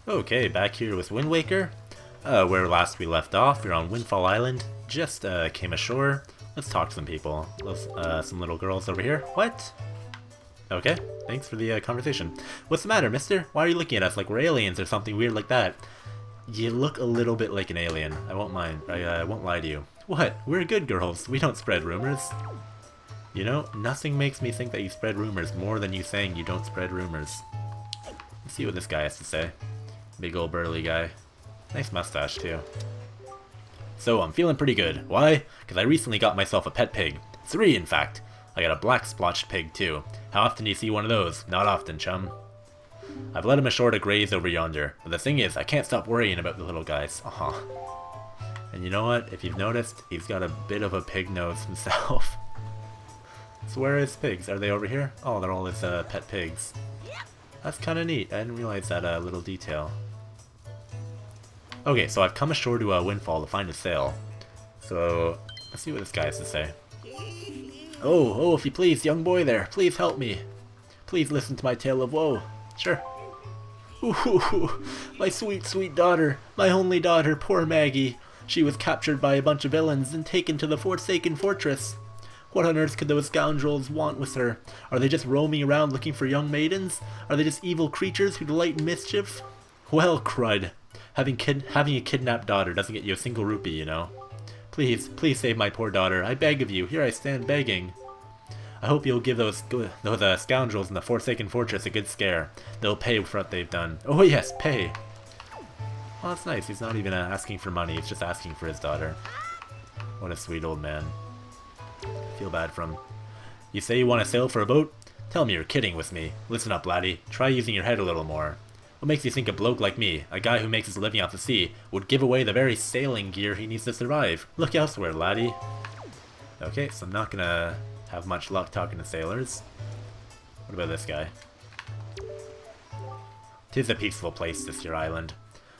Okay, back here with Windwaker. Where last we left off, we're on Windfall Island. Just came ashore. Let's talk to some people. Some little girls over here. What? Okay, thanks for the conversation. What's the matter, mister? Why are you looking at us like we're aliens or something weird like that? You look a little bit like an alien. I won't mind. I won't lie to you. What? We're good girls. We don't spread rumors. You know, nothing makes me think that you spread rumors more than you saying you don't spread rumors. Let's see what this guy has to say. Big old burly guy. Nice mustache, too. So, I'm feeling pretty good. Why? Because I recently got myself a pet pig. 3, in fact. I got a black splotched pig, too. How often do you see one of those? Not often, chum. I've let him ashore to graze over yonder. But the thing is, I can't stop worrying about the little guys. And you know what? If you've noticed, he's got a bit of a pig nose himself. So where are his pigs? Are they over here? Oh, they're all his pet pigs. That's kind of neat. I didn't realize that little detail. Okay, so I've come ashore to Windfall to find a sail. So, let's see what this guy has to say. Oh, if you please, young boy there, please help me. Please listen to my tale of woe. Sure. Ooh, my sweet, sweet daughter, my only daughter, poor Maggie. She was captured by a bunch of villains and taken to the Forsaken Fortress. What on earth could those scoundrels want with her? Are they just roaming around looking for young maidens? Are they just evil creatures who delight in mischief? Well, crud. Having a kidnapped daughter doesn't get you a single rupee, you know. Please save my poor daughter. I beg of you. Here I stand begging. I hope you'll give those scoundrels in the Forsaken Fortress a good scare. They'll pay for what they've done. Oh yes, pay. Well, that's nice. He's not even asking for money. He's just asking for his daughter. What a sweet old man. Feel bad for him. You say you want to sail for a boat? Tell me you're kidding with me. Listen up, laddie. Try using your head a little more. What makes you think a bloke like me, a guy who makes his living off the sea, would give away the very sailing gear he needs to survive? Look elsewhere, laddie. Okay, so I'm not gonna have much luck talking to sailors. What about this guy? 'Tis a peaceful place, this here island.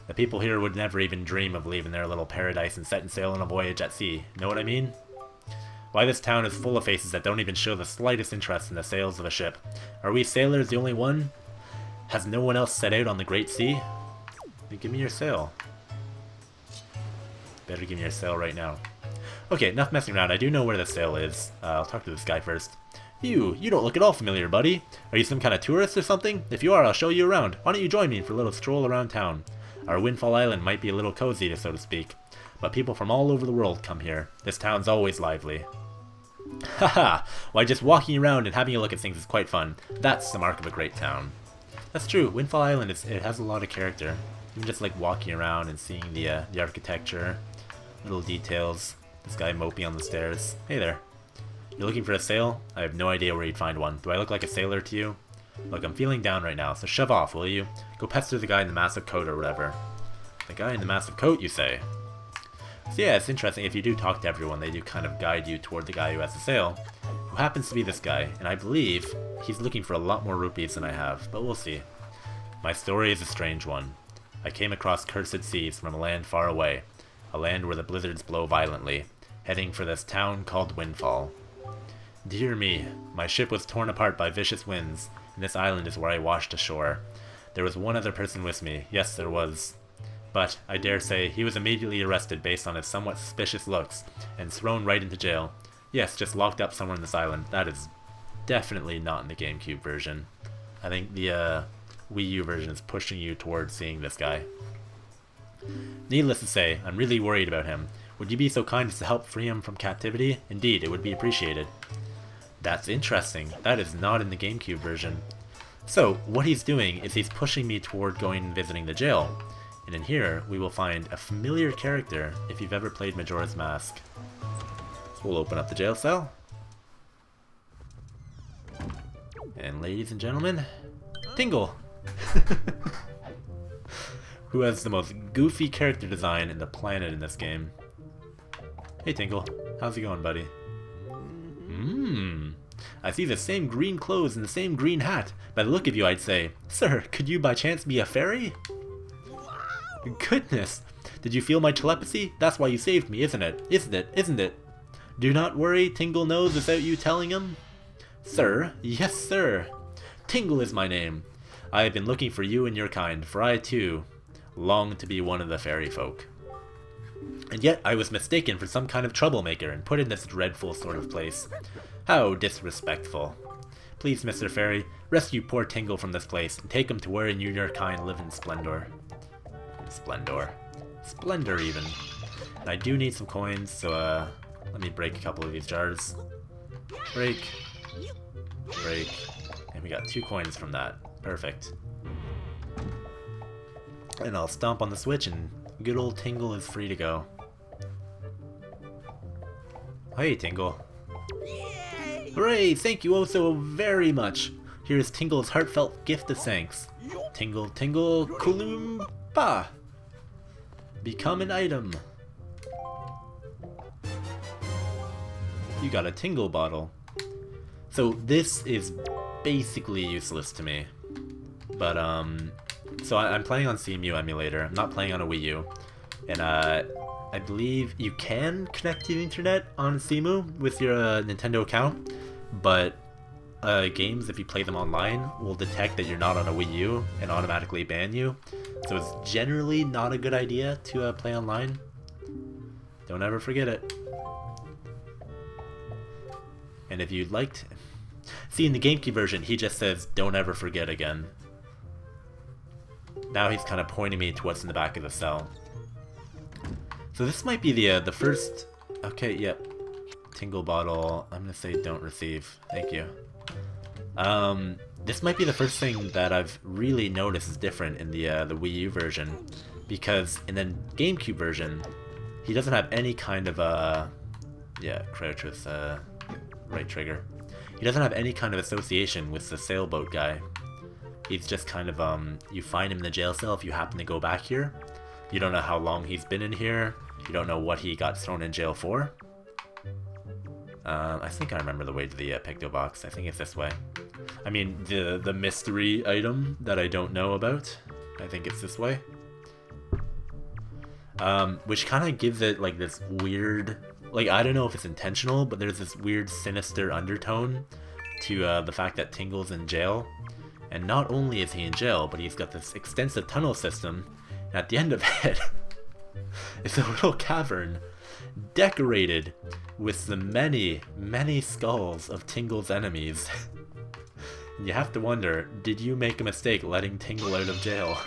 The people here would never even dream of leaving their little paradise and setting sail on a voyage at sea. Know what I mean? Why, this town is full of faces that don't even show the slightest interest in the sails of a ship. Are we sailors the only one? Has no one else set out on the great sea? Then give me your sail. Better give me your sail right now. Okay, enough messing around. I do know where the sail is. I'll talk to this guy first. You don't look at all familiar, buddy. Are you some kind of tourist or something? If you are, I'll show you around. Why don't you join me for a little stroll around town? Our Windfall Island might be a little cozy, so to speak. But people from all over the world come here. This town's always lively. Haha! Why, just walking around and having a look at things is quite fun. That's the mark of a great town. That's true. Windfall Island it has a lot of character. Even just like walking around and seeing the architecture, little details. This guy moping on the stairs. Hey there. You're looking for a sail? I have no idea where you'd find one. Do I look like a sailor to you? Look, I'm feeling down right now, so shove off, will you? Go pester the guy in the massive coat or whatever. The guy in the massive coat, you say? So yeah, it's interesting. If you do talk to everyone, they do kind of guide you toward the guy who has the sail, who happens to be this guy, and I believe he's looking for a lot more rupees than I have, but we'll see. My story is a strange one. I came across cursed seas from a land far away, a land where the blizzards blow violently, heading for this town called Windfall. Dear me, my ship was torn apart by vicious winds, and this island is where I washed ashore. There was one other person with me, yes there was. But, I dare say, he was immediately arrested based on his somewhat suspicious looks, and thrown right into jail. Yes, just locked up somewhere on this island. That is definitely not in the GameCube version. I think the Wii U version is pushing you towards seeing this guy. Needless to say, I'm really worried about him. Would you be so kind as to help free him from captivity? Indeed, it would be appreciated. That's interesting. That is not in the GameCube version. So, what he's doing is he's pushing me toward going and visiting the jail. And in here, we will find a familiar character if you've ever played Majora's Mask. So we'll open up the jail cell. And ladies and gentlemen, Tingle! Who has the most goofy character design in the planet in this game. Hey Tingle, how's it going, buddy? I see the same green clothes and the same green hat. By the look of you, I'd say, Sir, could you by chance be a fairy? Goodness! Did you feel my telepathy? That's why you saved me, isn't it? Isn't it? Do not worry, Tingle knows without you telling him. Sir? Yes, sir. Tingle is my name. I have been looking for you and your kind, for I too long to be one of the fairy folk. And yet I was mistaken for some kind of troublemaker and put in this dreadful sort of place. How disrespectful. Please, Mr. Fairy, rescue poor Tingle from this place and take him to where you and your kind live in splendor. Splendor, even. And I do need some coins, so let me break a couple of these jars. Break. And we got 2 coins from that. Perfect. And I'll stomp on the switch and good old Tingle is free to go. Hey, Tingle. Hooray! Thank you oh so very much. Here is Tingle's heartfelt gift of thanks. Tingle, Tingle, Kulumba! Become an item. You got a Tingle bottle. So this is basically useless to me. But, so I'm playing on CEMU emulator. I'm not playing on a Wii U. And, I believe you can connect to the internet on CEMU with your Nintendo account. But, games, if you play them online, will detect that you're not on a Wii U and automatically ban you. So it's generally not a good idea to play online. Don't ever forget it. And if you'd like to... See, in the GameCube version, he just says, don't ever forget again. Now he's kind of pointing me to what's in the back of the cell. So this might be the first... Okay, yep. Tingle bottle. I'm gonna say don't receive. Thank you. This might be the first thing that I've really noticed is different in the Wii U version. Because in the GameCube version, he doesn't have any kind of, yeah, crouch with, right trigger. He doesn't have any kind of association with the sailboat guy. He's just kind of, you find him in the jail cell if you happen to go back here. You don't know how long he's been in here. You don't know what he got thrown in jail for. I think I remember the way to the Picto Box. I think it's this way. I mean, the mystery item that I don't know about. I think it's this way. Which kind of gives it, like, this weird... Like, I don't know if it's intentional, but there's this weird sinister undertone to the fact that Tingle's in jail. And not only is he in jail, but he's got this extensive tunnel system, and at the end of it is a little cavern decorated with the many, many skulls of Tingle's enemies. You have to wonder, did you make a mistake letting Tingle out of jail?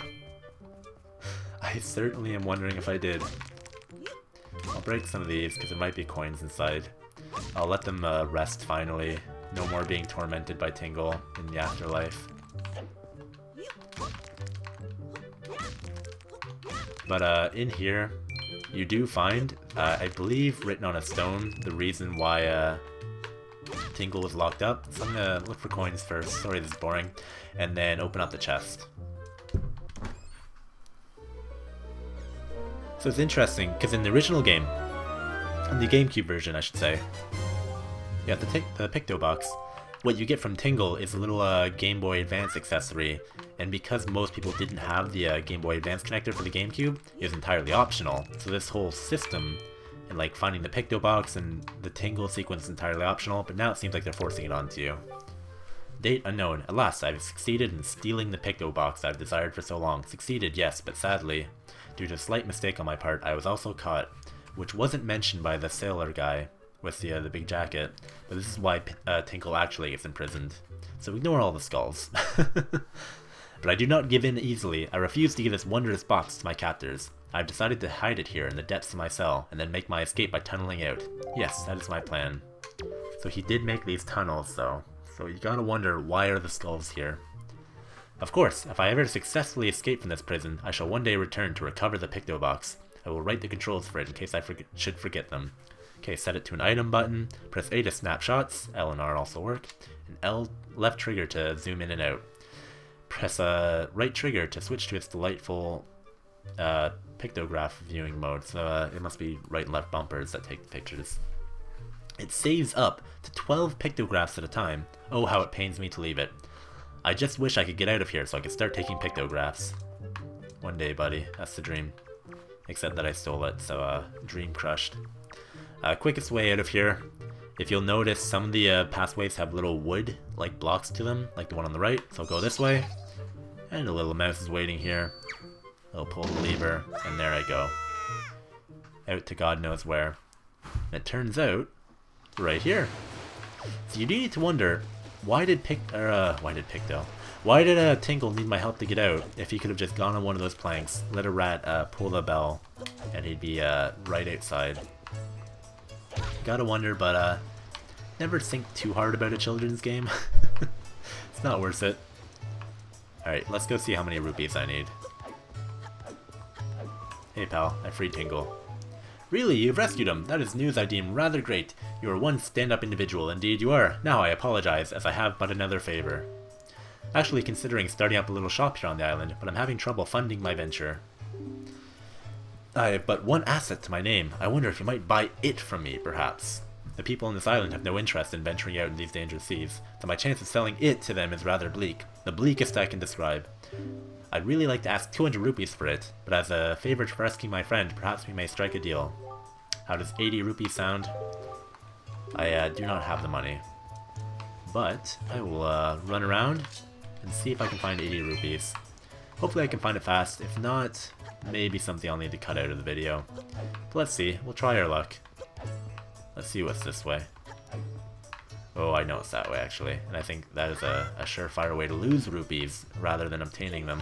I certainly am wondering if I did. I'll break some of these, because there might be coins inside. I'll let them rest finally. No more being tormented by Tingle in the afterlife. But in here, you do find, I believe written on a stone, the reason why Tingle was locked up. So I'm gonna look for coins first. Sorry, this is boring. And then open up the chest. So it's interesting, because in the original game, in the GameCube version I should say, you have to take the Picto Box. What you get from Tingle is a little Game Boy Advance accessory, and because most people didn't have the Game Boy Advance connector for the GameCube, it was entirely optional. So this whole system, and like finding the Picto Box and the Tingle sequence is entirely optional, but now it seems like they're forcing it onto you. Date unknown. At last, I've succeeded in stealing the Picto Box I've desired for so long. Succeeded, yes, but sadly, due to a slight mistake on my part, I was also caught, which wasn't mentioned by the sailor guy with the big jacket, but this is why Tingle actually gets imprisoned. So ignore all the skulls. But I do not give in easily. I refuse to give this wondrous box to my captors. I've decided to hide it here in the depths of my cell, and then make my escape by tunneling out. Yes, that is my plan. So he did make these tunnels, though. So you gotta wonder, why are the skulls here? Of course, if I ever successfully escape from this prison, I shall one day return to recover the Picto Box. I will write the controls for it in case I should forget them. Okay, set it to an item button, press A to snap shots, L and R also work, and L left trigger to zoom in and out. Press right trigger to switch to its delightful pictograph viewing mode, so it must be right and left bumpers that take the pictures. It saves up to 12 pictographs at a time. Oh, how it pains me to leave it. I just wish I could get out of here so I could start taking pictographs. One day, buddy. That's the dream. Except that I stole it, so dream crushed. Quickest way out of here. If you'll notice, some of the pathways have little wood, like blocks to them, like the one on the right. So I'll go this way. And a little mouse is waiting here. I'll pull the lever, and there I go. Out to God knows where. And it turns out, right here. So you do need to wonder, why did Tinkle need my help to get out if he could have just gone on one of those planks, let a rat pull the bell, and he'd be right outside. Gotta wonder, but never think too hard about a children's game. It's not worth it. Alright, let's go see how many rupees I need. Hey pal, I freed Tingle. Really, you've rescued him. That is news I deem rather great. You are one stand-up individual, indeed you are. Now I apologize, as I have but another favor. Actually considering starting up a little shop here on the island, but I'm having trouble funding my venture. I have but one asset to my name. I wonder if you might buy it from me, perhaps. The people on this island have no interest in venturing out in these dangerous seas, so my chance of selling it to them is rather bleak. The bleakest I can describe. I'd really like to ask 200 rupees for it, but as a favor for rescuing my friend, perhaps we may strike a deal. How does 80 rupees sound? I do not have the money, but I will run around and see if I can find 80 rupees. Hopefully I can find it fast. If not, maybe something I'll need to cut out of the video. But let's see. We'll try our luck. Let's see what's this way. Oh, I know it's that way actually, and I think that is a surefire way to lose rupees rather than obtaining them.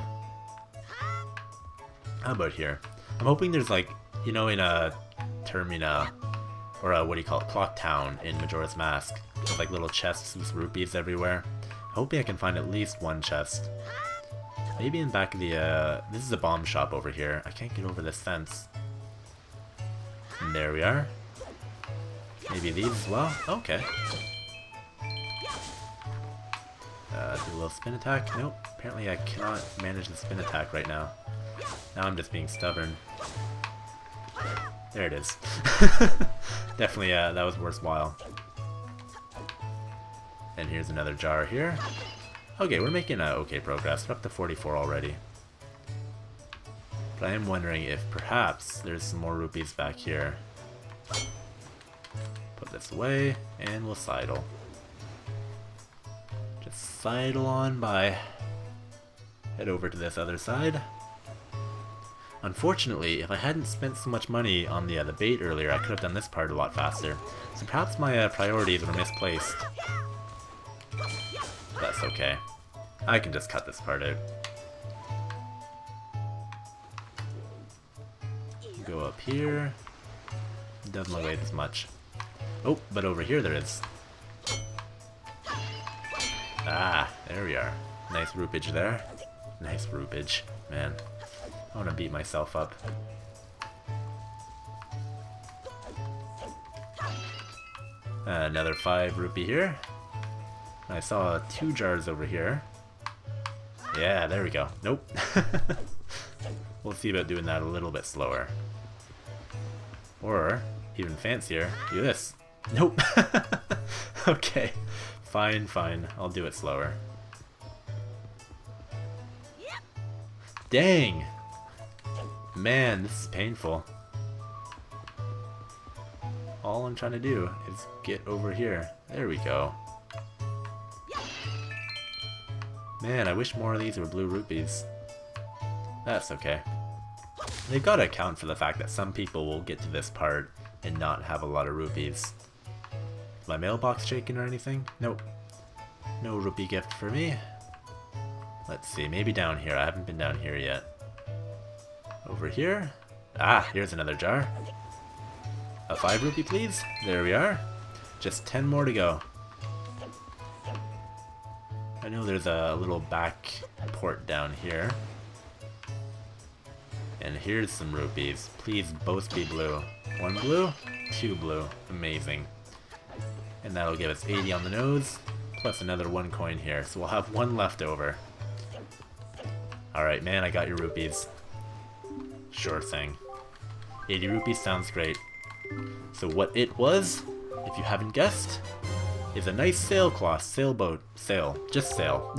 How about here? I'm hoping there's like, you know, in a Termina, or what do you call it, Clock Town in Majora's Mask, with like little chests with rupees everywhere. Hoping I can find at least one chest. Maybe in back of the, this is a bomb shop over here. I can't get over this fence. And there we are. Maybe these as well? Okay. Do a little spin attack? Nope. Apparently I cannot manage the spin attack right now. Now I'm just being stubborn. There it is. Definitely, that was worthwhile. And here's another jar here. Okay, we're making okay progress. We're up to 44 already. But I am wondering if perhaps there's some more rupees back here. Put this away, and we'll sidle. Just sidle on by. Head over to this other side. Unfortunately, if I hadn't spent so much money on the bait earlier, I could have done this part a lot faster. So perhaps my priorities were misplaced. That's okay. I can just cut this part out. Go up here. Doesn't look like as much. Oh, but over here there is. Ah, there we are. Nice rupage there. Nice rupage. Man, I want to beat myself up. Another 5 rupee here. I saw 2 jars over here. Yeah, there we go. Nope. We'll see about doing that a little bit slower. Or, even fancier, do this. Nope. Okay. Fine, fine. I'll do it slower. Dang! Man, this is painful. All I'm trying to do is get over here. There we go. Man, I wish more of these were blue rupees. That's okay. They've got to account for the fact that some people will get to this part and not have a lot of rupees. Is my mailbox shaking or anything? Nope. No rupee gift for me. Let's see, maybe down here. I haven't been down here yet. Over here? Ah, here's another jar. A 5 rupee, please. There we are. Just 10 more to go. I know there's a little back port down here. And here's some rupees. Please both be blue. 1 blue, 2 blue. Amazing. And that'll give us 80 on the nose, plus another 1 coin here. So we'll have 1 left over. Alright, man, I got your rupees. Sure thing. 80 rupees sounds great. So what it was, if you haven't guessed, is a nice sailcloth, sailboat, just sail.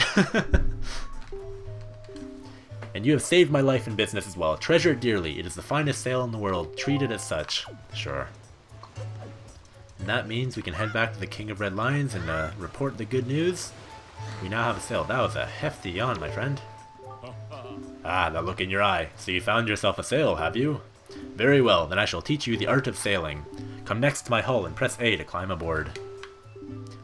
And you have saved my life and business as well. Treasure it dearly. It is the finest sail in the world. Treat it as such. Sure. And that means we can head back to the King of Red Lions and report the good news. We now have a sail. That was a hefty yawn, my friend. Ah, that look in your eye. So you found yourself a sail, have you? Very well, then I shall teach you the art of sailing. Come next to my hull and press A to climb aboard.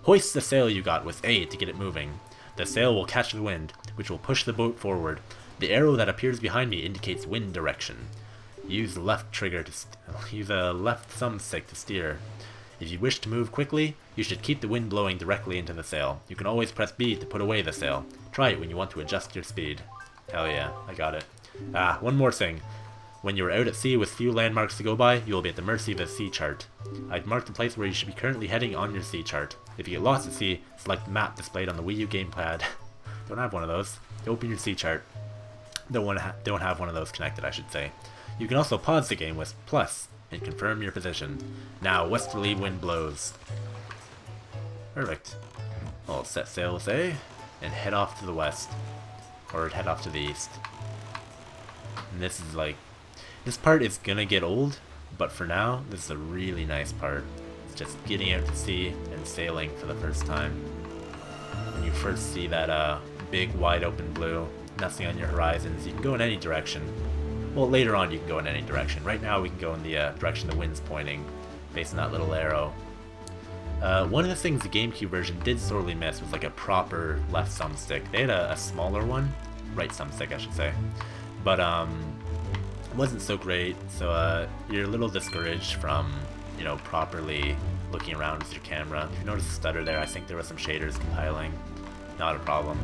Hoist the sail you got with A to get it moving. The sail will catch the wind, which will push the boat forward. The arrow that appears behind me indicates wind direction. Use the left trigger to use a left thumbstick to steer. If you wish to move quickly, you should keep the wind blowing directly into the sail. You can always press B to put away the sail. Try it when you want to adjust your speed. Hell yeah, I got it. Ah, one more thing. When you are out at sea with few landmarks to go by, you will be at the mercy of the sea chart. I've marked the place where you should be currently heading on your sea chart. If you get lost at sea, select the map displayed on the Wii U gamepad. Don't have one of those. Open your sea chart. Don't have one of those connected, I should say. You can also pause the game with plus and confirm your position. Now, westerly wind blows. Perfect. I'll set sail with A and head off to the west. Or head off to the east. And this is like... This part is gonna get old, but for now, this is a really nice part. It's just getting out to sea and sailing for the first time. When you first see that big wide open blue, nothing on your horizons, you can go in any direction. Well, later on you can go in any direction. Right now we can go in the direction the wind's pointing, based on that little arrow. One of the things the GameCube version did sorely miss was like a proper left thumbstick. They had a smaller one, right thumbstick I should say, but it wasn't so great, so you're a little discouraged from, you know, properly looking around with your camera. If you notice a stutter there, I think there were some shaders compiling. Not a problem.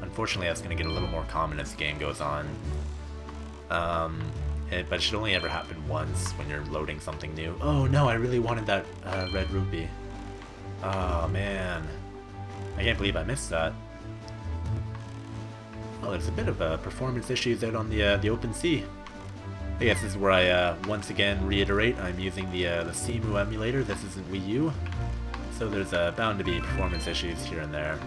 Unfortunately, that's going to get a little more common as the game goes on. But it should only ever happen once when you're loading something new. Oh no, I really wanted that red rupee. Oh man, I can't believe I missed that. Well, there's a bit of performance issues out on the open sea. I guess this is where I once again reiterate I'm using the CEMU emulator. This isn't Wii U, so there's bound to be performance issues here and there.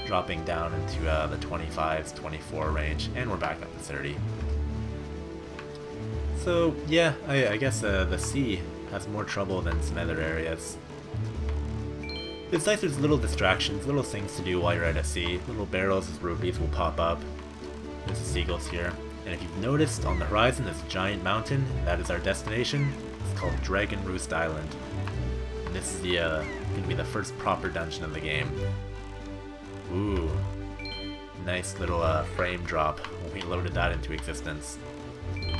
Dropping down into the 25s, 24 range, and we're back up to 30. So yeah, I guess the sea has more trouble than some other areas. It's nice there's little distractions, little things to do while you're out at sea. Little barrels with rupees will pop up. There's the seagulls here. And if you've noticed, on the horizon there's a giant mountain. That is our destination. It's called Dragon Roost Island. And this is going to be the first proper dungeon of the game. Ooh. Nice little frame drop when we loaded that into existence. You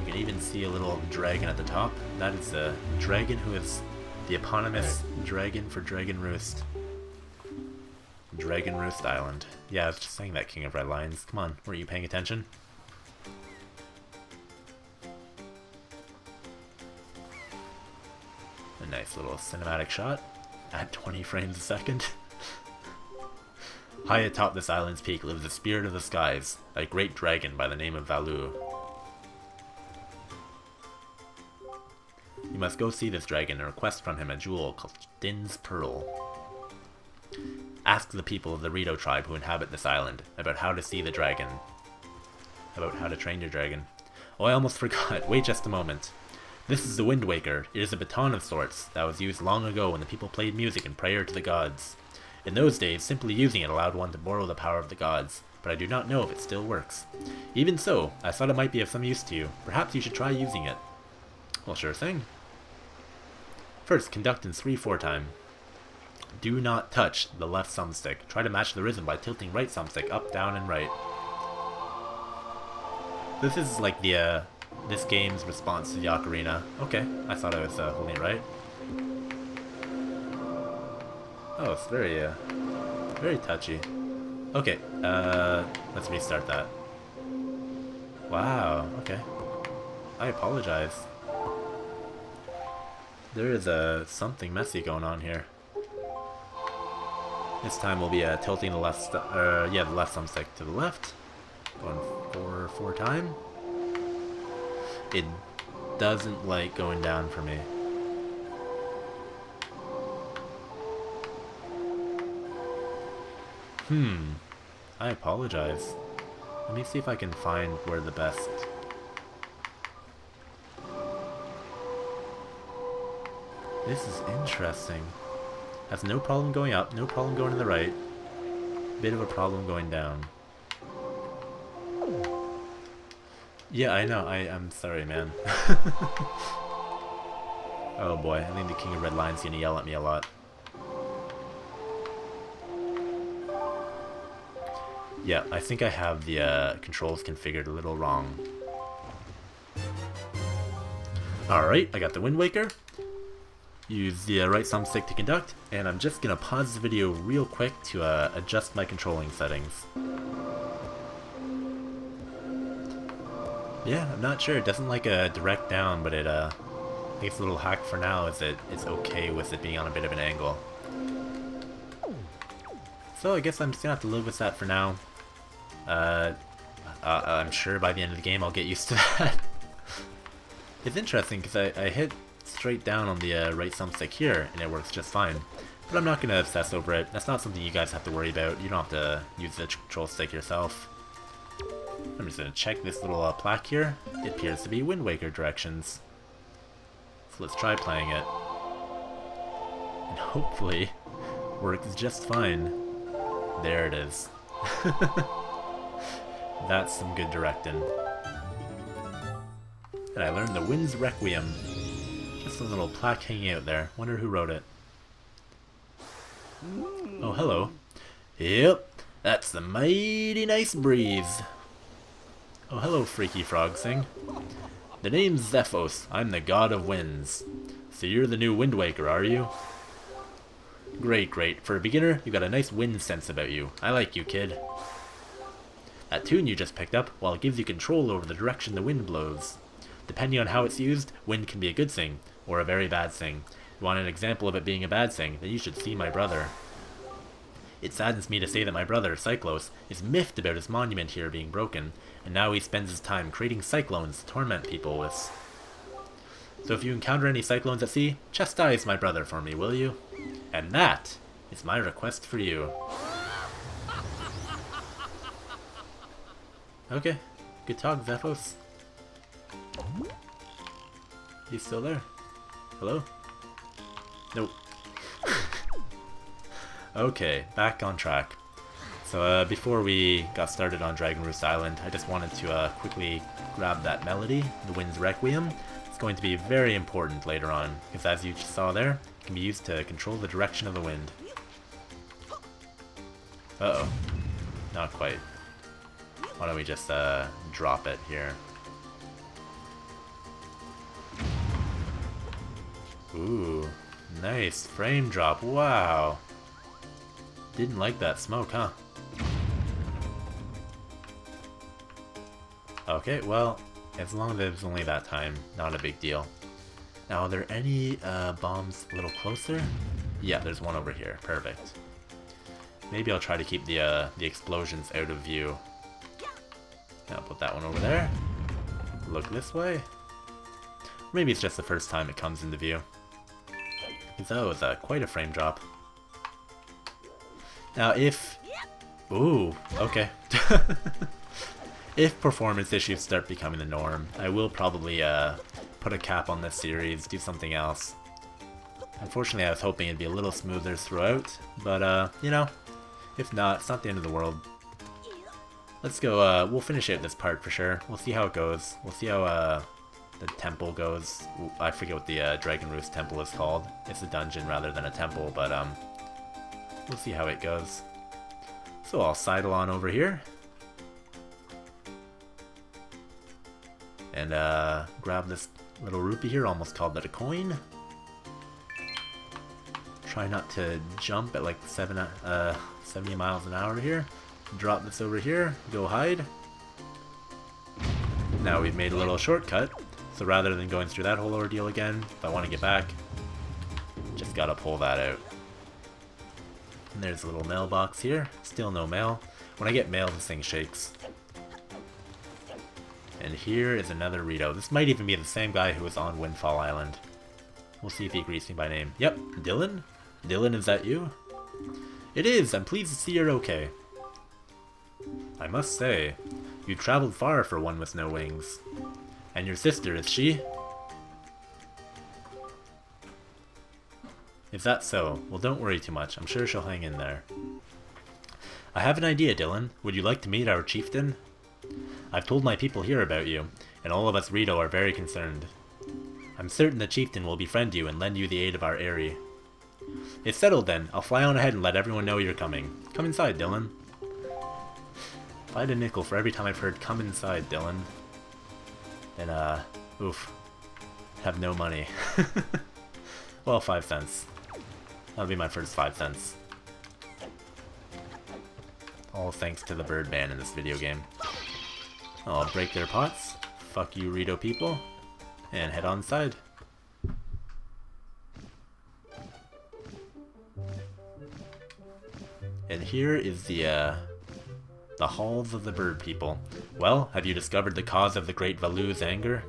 can even see a little dragon at the top. That is the dragon who is the eponymous dragon for Dragon Roost. Dragon Roost Island. Yeah, I was just saying that, King of Red Lions. Come on, weren't you paying attention? A nice little cinematic shot at 20 frames a second. High atop this island's peak lives the spirit of the skies, a great dragon by the name of Valu. You must go see this dragon and request from him a jewel called Din's Pearl. Ask the people of the Rito tribe who inhabit this island about how to see the dragon. About how to train your dragon. Oh, I almost forgot. Wait just a moment. This is the Windwaker. It is a baton of sorts that was used long ago when the people played music in prayer to the gods. In those days, simply using it allowed one to borrow the power of the gods, but I do not know if it still works. Even so, I thought it might be of some use to you. Perhaps you should try using it. Well, sure thing. First, conduct in 3/4 time. Do not touch the left thumbstick. Try to match the rhythm by tilting right thumbstick up, down, and right. This is like the this game's response to the ocarina. Okay, I thought I was holding it right. Oh, it's very very touchy. Okay, let's restart that. Wow, okay. I apologize. There is something messy going on here. This time we'll be tilting the left, the left thumbstick to the left. Going 4 time. It doesn't like going down for me. I apologize. Let me see if I can find where the best... This is interesting. Has no problem going up, no problem going to the right. Bit of a problem going down. Yeah, I know. I'm sorry, man. Oh boy, I think the King of Red Lion's gonna yell at me a lot. Yeah, I think I have the controls configured a little wrong. Alright, I got the Windwaker. Use the right thumbstick to conduct, and I'm just gonna pause the video real quick to adjust my controlling settings. Yeah, I'm not sure. It doesn't like a direct down, but I think it's a little hack for now is that it's okay with it being on a bit of an angle. So I guess I'm just gonna have to live with that for now. I'm sure by the end of the game I'll get used to that. It's interesting because I hit straight down on the right thumbstick here and it works just fine. But I'm not going to obsess over it. That's not something you guys have to worry about. You don't have to use the control stick yourself. I'm just going to check this little plaque here. It appears to be Windwaker directions. So let's try playing it. And hopefully works just fine. There it is. That's some good directing. And I learned the Wind's Requiem. Just a little plaque hanging out there. Wonder who wrote it. Oh, hello. Yep, that's the mighty nice breeze. Oh, hello, freaky frog thing. The name's Zephos. I'm the god of winds. So you're the new Windwaker, are you? Great, great. For a beginner, you got a nice wind sense about you. I like you, kid. That tune you just picked up, well, it gives you control over the direction the wind blows. Depending on how it's used, wind can be a good thing, or a very bad thing. You want an example of it being a bad thing, then you should see my brother. It saddens me to say that my brother, Cyclos, is miffed about his monument here being broken, and now he spends his time creating cyclones to torment people with. So if you encounter any cyclones at sea, chastise my brother for me, will you? And that is my request for you. Okay, good talk, Zephos. He's still there. Hello? Nope. Okay, back on track. So before we got started on Dragon Roost Island, I just wanted to quickly grab that melody, the Wind's Requiem. It's going to be very important later on, because as you saw there, it can be used to control the direction of the wind. Uh-oh. Not quite. Why don't we just drop it here. Ooh, nice frame drop. Wow. Didn't like that smoke, huh? Okay, well, as long as it was only that time, not a big deal. Now, are there any bombs a little closer? Yeah, there's one over here. Perfect. Maybe I'll try to keep the explosions out of view. I'll put that one over there. Look this way. Maybe it's just the first time it comes into view. Because that was quite a frame drop. Now if... Ooh, okay. If performance issues start becoming the norm, I will probably put a cap on this series, do something else. Unfortunately, I was hoping it'd be a little smoother throughout, but you know, if not, it's not the end of the world. Let's go, we'll finish out this part for sure. We'll see how it goes. We'll see how the temple goes. I forget what the Dragon Roost temple is called. It's a dungeon rather than a temple, but we'll see how it goes. So I'll sidle on over here. And grab this little rupee here, almost called that a coin. Try not to jump at like 70 miles an hour here. Drop this over here, go hide. Now we've made a little shortcut, so rather than going through that whole ordeal again, if I want to get back, just gotta pull that out. And there's a little mailbox here, still no mail. When I get mail, this thing shakes. And here is another Rito. This might even be the same guy who was on Windfall Island. We'll see if he greets me by name. Yep, Dylan? Dylan, is that you? It is! I'm pleased to see you're okay. I must say, you traveled far for one with no wings. And your sister, is she? If that's so, well don't worry too much. I'm sure she'll hang in there. I have an idea, Dylan. Would you like to meet our chieftain? I've told my people here about you. and all of us Rito are very concerned. I'm certain the chieftain will befriend you and lend you the aid of our Aerie. It's settled then. I'll fly on ahead and let everyone know you're coming. Come inside, Dylan. If I had a nickel for every time I've heard "come inside, Dylan," then, oof. Have no money. Well, 5 cents. That'll be my first 5 cents. All thanks to the bird ban in this video game. I'll break their pots. Fuck you, Rito people. And head on inside. And here is the halls of the bird people. Well, have you discovered the cause of the great Valu's anger?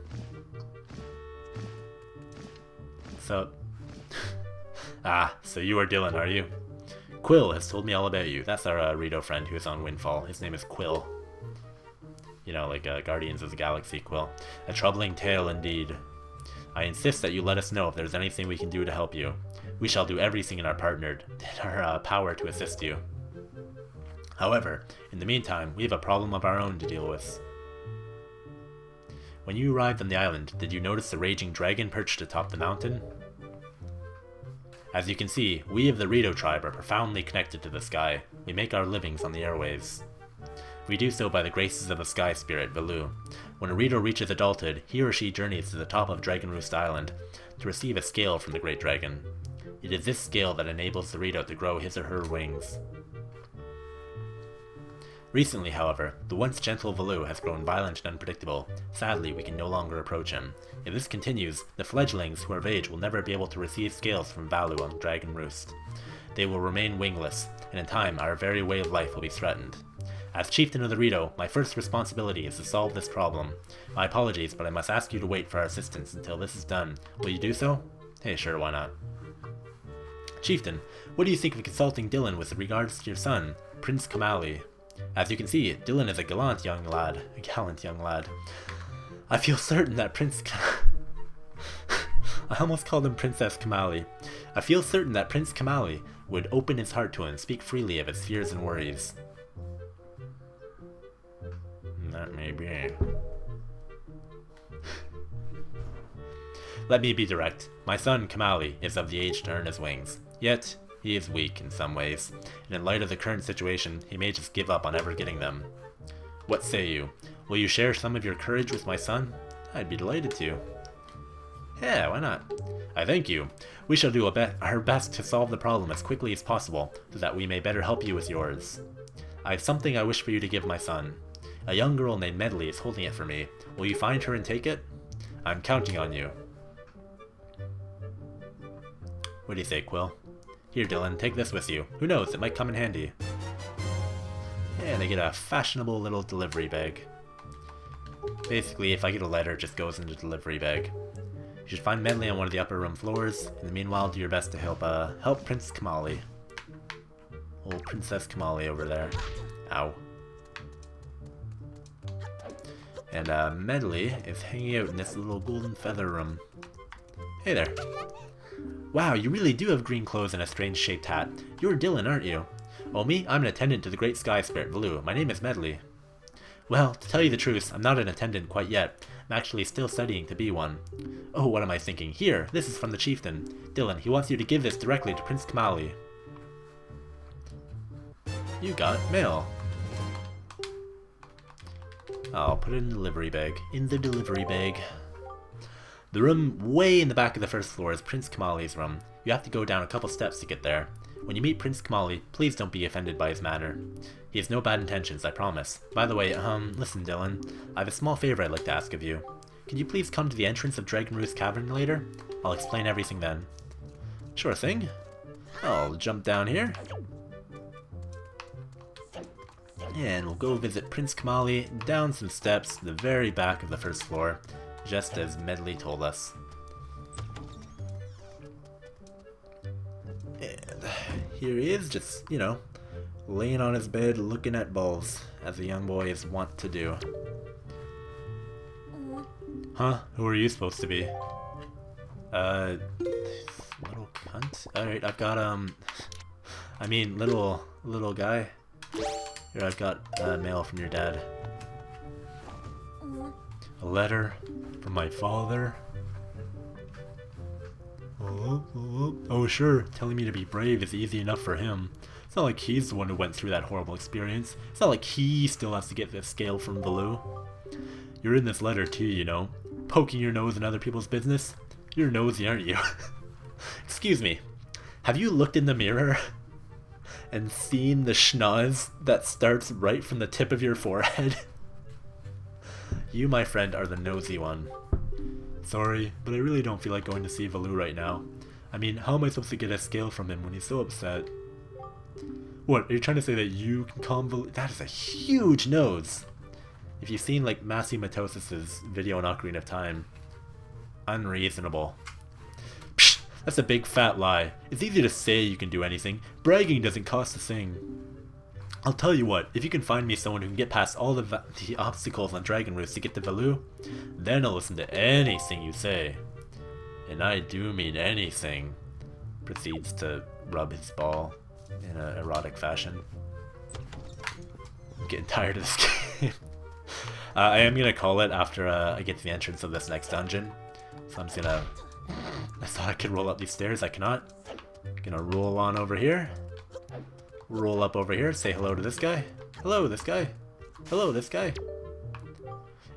So... so you are Dylan, are you? Quill has told me all about you. That's our Rito friend who is on Windfall. His name is Quill. You know, like Guardians of the Galaxy Quill. A troubling tale indeed. I insist that you let us know if there's anything we can do to help you. We shall do everything in our power to assist you. However, in the meantime, we have a problem of our own to deal with. When you arrived on the island, did you notice the raging dragon perched atop the mountain? As you can see, we of the Rito tribe are profoundly connected to the sky. We make our livings on the airwaves. We do so by the graces of the sky spirit, Valu. When a Rito reaches adulthood, he or she journeys to the top of Dragon Roost Island to receive a scale from the great dragon. It is this scale that enables the Rito to grow his or her wings. Recently, however, the once gentle Valu has grown violent and unpredictable. Sadly, we can no longer approach him. If this continues, the fledglings who are of age will never be able to receive scales from Valu on Dragon Roost. They will remain wingless, and in time our very way of life will be threatened. As chieftain of the Rito, my first responsibility is to solve this problem. My apologies, but I must ask you to wait for our assistance until this is done. Will you do so? Hey, sure, why not? Chieftain, what do you think of consulting Dylan with regards to your son, Prince Kamali? As you can see, Dylan is a gallant young lad. I feel certain that I almost called him Princess Kamali. I feel certain that Prince Kamali would open his heart to him and speak freely of his fears and worries. That may be. Let me be direct. My son, Kamali, is of the age to earn his wings. Yet, he is weak in some ways, and in light of the current situation, he may just give up on ever getting them. What say you? Will you share some of your courage with my son? I'd be delighted to. Yeah, why not? I thank you. We shall do our best to solve the problem as quickly as possible, so that we may better help you with yours. I have something I wish for you to give my son. A young girl named Medley is holding it for me. Will you find her and take it? I'm counting on you. What do you say, Quill? Here, Dylan, take this with you. Who knows, it might come in handy. And I get a fashionable little delivery bag. Basically, if I get a letter, it just goes in the delivery bag. You should find Medley on one of the upper room floors. In the meanwhile, do your best to help Prince Kamali. Old Princess Kamali over there. Ow. And Medley is hanging out in this little golden feather room. Hey there. Wow, you really do have green clothes and a strange shaped hat. You're Dylan, aren't you? Oh, me? I'm an attendant to the great sky spirit, Valu. My name is Medley. Well, to tell you the truth, I'm not an attendant quite yet. I'm actually still studying to be one. Oh, what am I thinking? Here, this is from the chieftain. Dylan, he wants you to give this directly to Prince Kamali. You got mail. I'll put it in the delivery bag. In the delivery bag. The room way in the back of the first floor is Prince Kamali's room. You have to go down a couple steps to get there. When you meet Prince Kamali, please don't be offended by his manner. He has no bad intentions, I promise. By the way, listen, Dylan. I have a small favor I'd like to ask of you. Could you please come to the entrance of Dragon Roost Cavern later? I'll explain everything then. Sure thing. I'll jump down here. And we'll go visit Prince Kamali down some steps to the very back of the first floor, just as Medley told us. And here he is, just, you know, laying on his bed looking at balls, as a young boy is wont to do. Huh? Who are you supposed to be? Little cunt? Alright, I've got, I mean, little guy. Here, I've got mail from your dad. A letter from my father. Oh, sure, telling me to be brave is easy enough for him. It's not like he's the one who went through that horrible experience. It's not like he still has to get this scale from Valoo. You're in this letter too, you know. Poking your nose in other people's business. You're nosy, aren't you? Excuse me. Have you looked in the mirror and seen the schnoz that starts right from the tip of your forehead? You, my friend, are the nosy one. Sorry, but I really don't feel like going to see Valoo right now. I mean, how am I supposed to get a scale from him when he's so upset? What, are you trying to say that you can calm Valoo? That is a huge nose! If you've seen, like, Masi Matosis' video on Ocarina of Time, unreasonable. Psh, that's a big fat lie. It's easy to say you can do anything. Bragging doesn't cost a thing. I'll tell you what, if you can find me someone who can get past all the obstacles on Dragon Roost to get to Valoo, then I'll listen to anything you say. And I do mean anything. Proceeds to rub his ball in an erotic fashion. I'm getting tired of this game. I am going to call it after I get to the entrance of this next dungeon. So I'm just going to... I thought I could roll up these stairs. I cannot. Gonna roll on over here. Roll up over here. Say hello to this guy. Hello, this guy. Hello, this guy.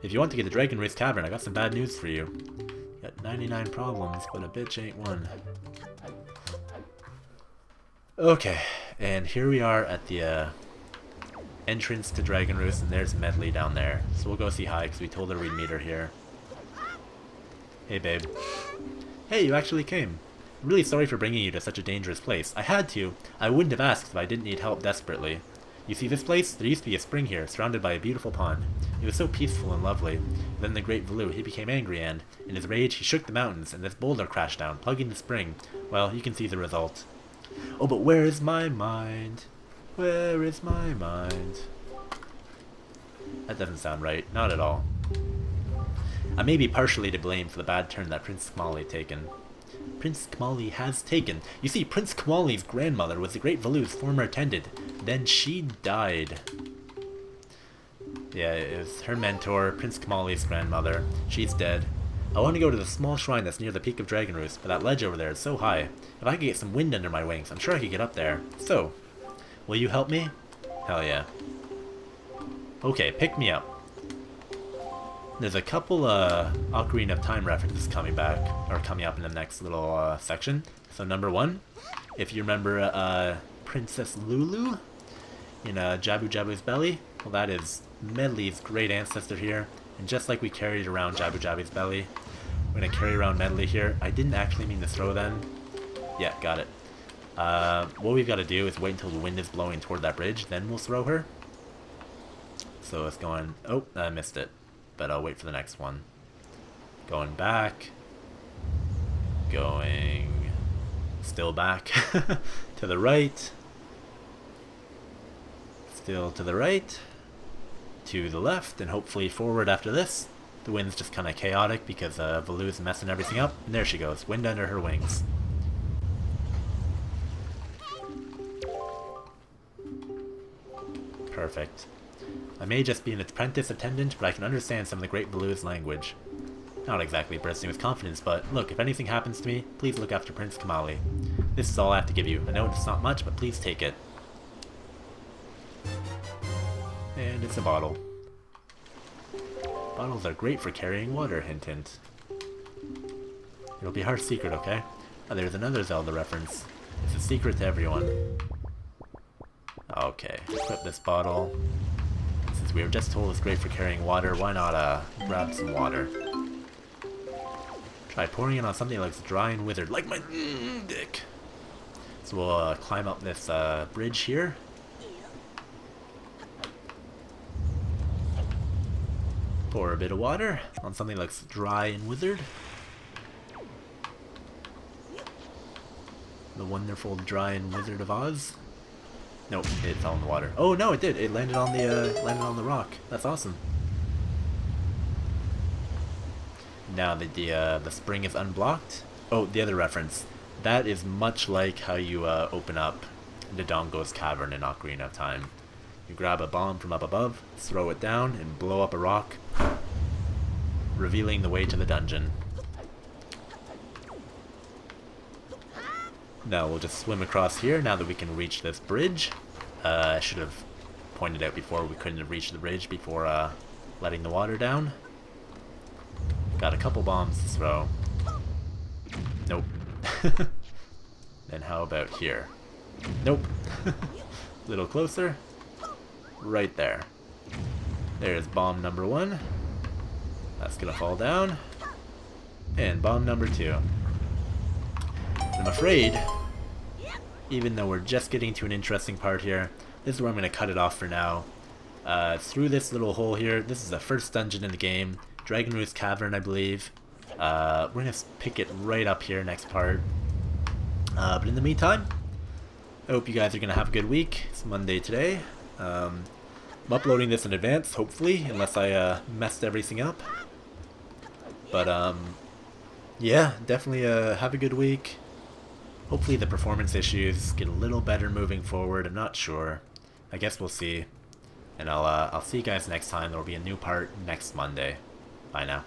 If you want to get to Dragon Roost Cavern, I got some bad news for you. You got 99 problems, but a bitch ain't one. Okay, and here we are at the entrance to Dragon Roost, and there's Medley down there. So we'll go see hi, because we told her we'd meet her here. Hey, babe. Hey, you actually came. I'm really sorry for bringing you to such a dangerous place. I had to. I wouldn't have asked if I didn't need help desperately. You see this place? There used to be a spring here, surrounded by a beautiful pond. It was so peaceful and lovely. Then the great Valoo, he became angry and, in his rage, he shook the mountains, and this boulder crashed down, plugging the spring. Well, you can see the result. Oh, but where is my mind? Where is my mind? That doesn't sound right. Not at all. I may be partially to blame for the bad turn that Prince Kamali taken. Prince Kamali has taken. You see, Prince Kamali's grandmother was the great Valoo's former attendant. Then she died. Yeah, it was her mentor, Prince Kamali's grandmother. She's dead. I want to go to the small shrine that's near the peak of Dragon Roost, but that ledge over there is so high. If I could get some wind under my wings, I'm sure I could get up there. So, will you help me? Hell yeah. Okay, pick me up. There's a couple Ocarina of Time references coming up in the next little section. So number one, if you remember Princess Lulu in Jabu Jabu's belly, well, that is Medley's great ancestor here. And just like we carried around Jabu Jabu's belly, we're going to carry around Medley here. I didn't actually mean to throw them. Yeah, got it. What we've got to do is wait until the wind is blowing toward that bridge, then we'll throw her. So it's going... Oh, I missed it. But I'll wait for the next one. Going back. Going... Still back. To the right. Still to the right. To the left, and hopefully forward after this. The wind's just kind of chaotic because Valoo's messing everything up. And there she goes. Wind under her wings. Perfect. I may just be an apprentice attendant, but I can understand some of the great Valoo's language. Not exactly bursting with confidence, but look, if anything happens to me, please look after Prince Kamali. This is all I have to give you. I know it's not much, but please take it. And it's a bottle. Bottles are great for carrying water, hint hint. It'll be our secret, okay? Oh, there's another Zelda reference. It's a secret to everyone. Okay, equip this bottle. Since we were just told it's great for carrying water, why not grab some water? Try pouring it on something that looks dry and withered, like my dick. So we'll climb up this bridge here. Pour a bit of water on something that looks dry and withered. The wonderful dry and withered of Oz. Nope, it fell in the water. Oh no, it did. It landed on the rock. That's awesome. Now that the spring is unblocked. Oh, the other reference. That is much like how you open up Dodongo's cavern in Ocarina of Time. You grab a bomb from up above, throw it down, and blow up a rock. revealing the way to the dungeon. Now we'll just swim across here now that we can reach this bridge. I should have pointed out before we couldn't have reached the bridge before letting the water down. Got a couple bombs to throw. Nope. Then how about here? Nope. Little closer. Right there. There's bomb number 1. That's gonna fall down. And bomb number 2. I'm afraid, even though we're just getting to an interesting part here, this is where I'm gonna cut it off for now. Through this little hole here, this is the first dungeon in the game. Dragon Roost Cavern, I believe. We're gonna pick it right up here next part. But in the meantime, I hope you guys are gonna have a good week. It's Monday today. I'm uploading this in advance, hopefully, unless I messed everything up. But yeah, definitely have a good week. Hopefully the performance issues get a little better moving forward. I'm not sure. I guess we'll see. And I'll see you guys next time. There will be a new part next Monday. Bye now.